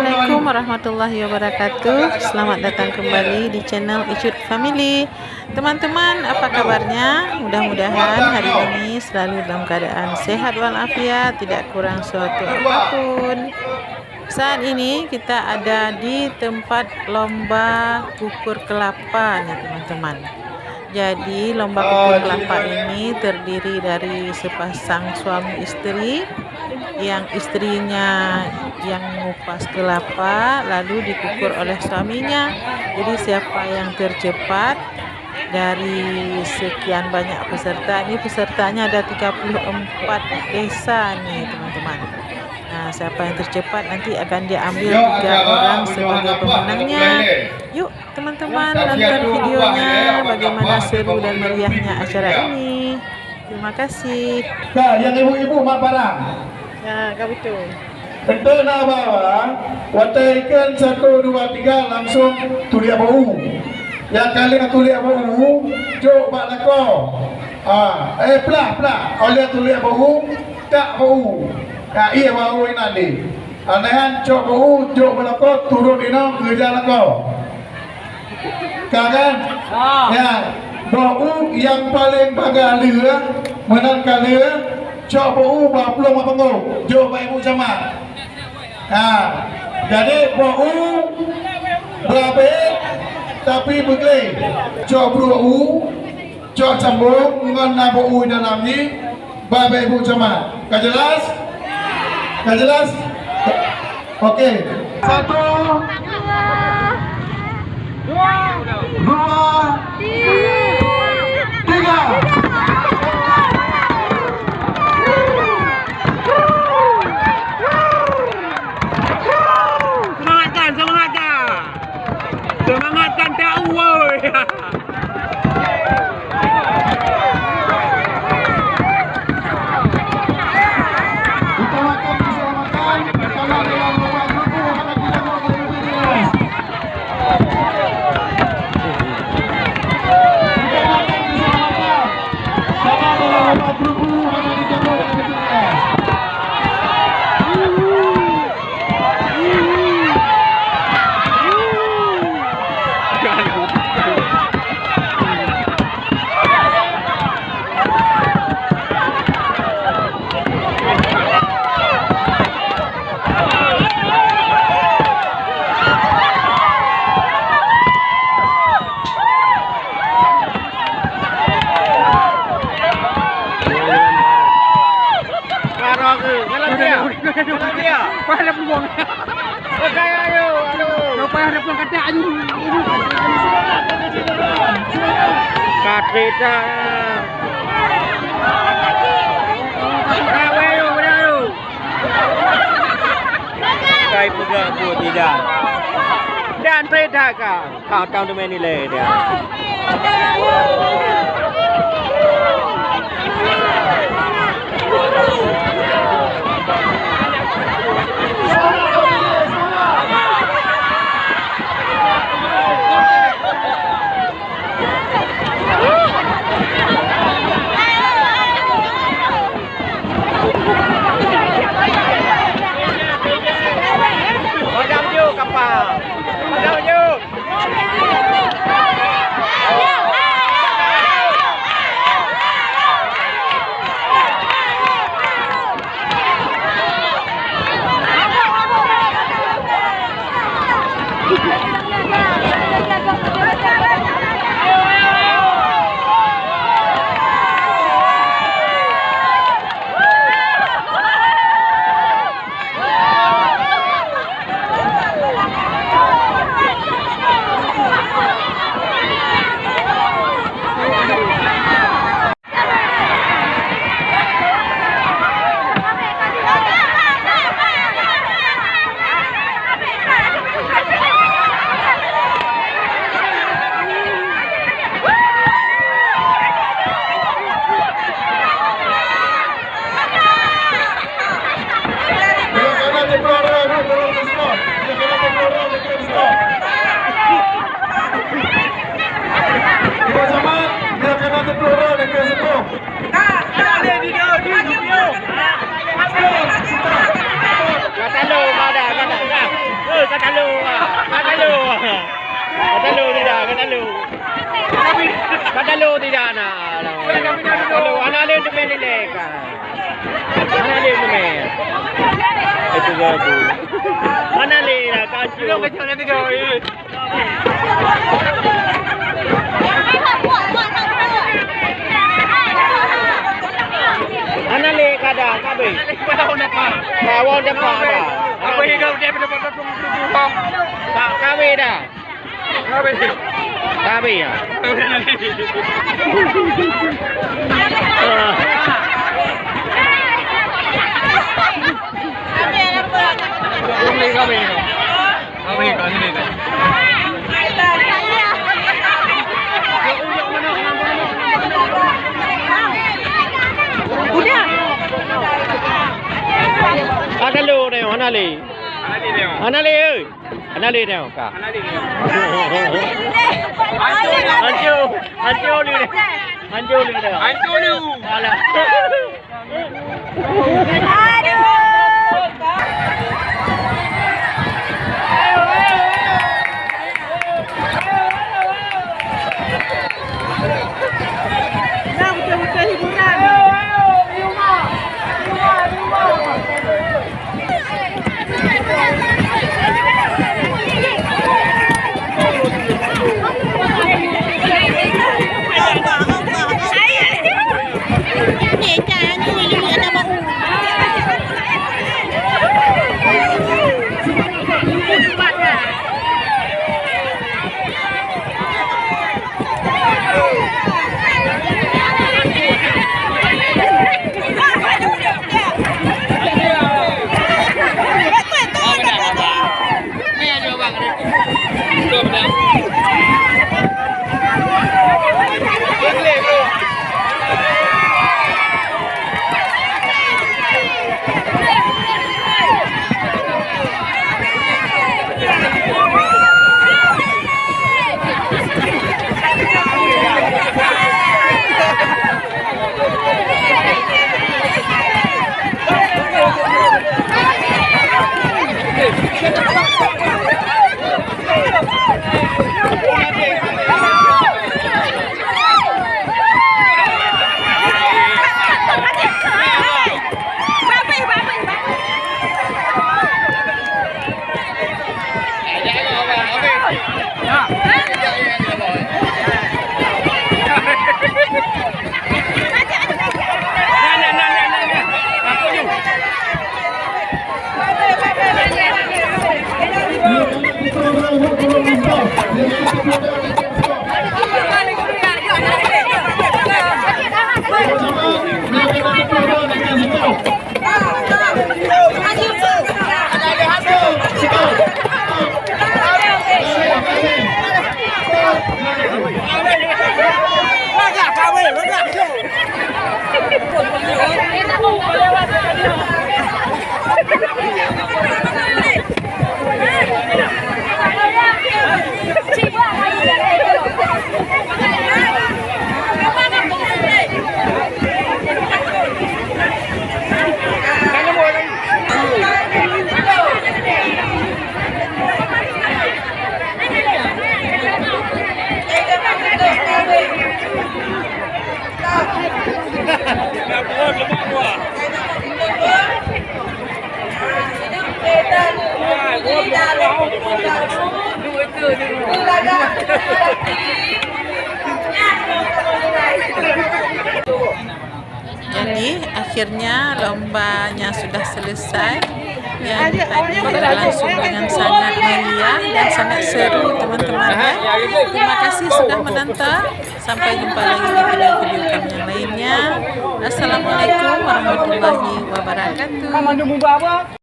Assalamualaikum warahmatullahi wabarakatuh. Selamat datang kembali di channel Icut Family. Teman-teman, apa kabarnya? Mudah-mudahan hari ini selalu dalam keadaan sehat walafiat, tidak kurang suatu apapun. Saat ini kita ada di tempat lomba kukur kelapa nih teman-teman. Jadi lomba kukur kelapa ini terdiri dari sepasang suami istri, yang istrinya yang mengupas kelapa lalu dikukur oleh suaminya. Jadi siapa yang tercepat dari sekian banyak peserta, ini pesertanya ada 34 desa nih teman-teman. Nah, siapa yang tercepat nanti akan diambil 3 orang sebagai pemenangnya. Yuk teman-teman, nonton videonya bagaimana seru dan meriahnya acara ini. Terima kasih. Nah, yang ibu-ibu mak barang. Ya, kau betul. Tentu nak bawa, wataikan 1, 2, 3 langsung tulis bau. Yang kali tulis bau, jok mak lako. Pelah. Oleh tulis bau, tak bau. Iya bau ini nanti. Anehan jok bau, jok lako turun ino kerja lako. Kan? Ya, bau yang paling bagai lira, menang lira. Cok bau belum apa ngau, jauh baik ibu sama. Jadi bau berabe tapi begini. Cok bau, cok sambung dengan bau dalam ni, baik ibu sama. Kau jelas? Kau jelas? Okey. 1, 2, 3. Semangatkan dakwah. Utamakan keselamatan kalau dalam lomba grup ada kita mau berbicara. Utamakan keselamatan kalau dalam lomba grup ada kita mau berbicara. Ada peluang. Oke, ayo. Supaya ada peluang kata ayo. Katita. Ayo. Kai pegang tu tidak. Dan perintah kau tahu tu menilai dia. Kalau tidak nak. Kalau anak dia tu main lekan. Anak dia tu main. Itu gabu. Anak dia dah kacau. Belum kacau nanti kau. Anak dia kada, kabe. Kau dapat. Kau dapat dah. Apa yang kau dapat dapat tunggu. Tak kabe dah. Kabe. Kabe ya. Ada lu ni, mana li? Mana li? Mana li ni? Kak. Hancur ni. Hancur ni. Hancur ni. Alah. Jadi akhirnya lombanya sudah selesai. Yang tadi berlangsung dengan sangat meriah dan sangat seru teman-teman ya. Terima kasih sudah menonton. Sampai jumpa lagi di video-video kami yang lainnya. Assalamualaikum warahmatullahi wabarakatuh.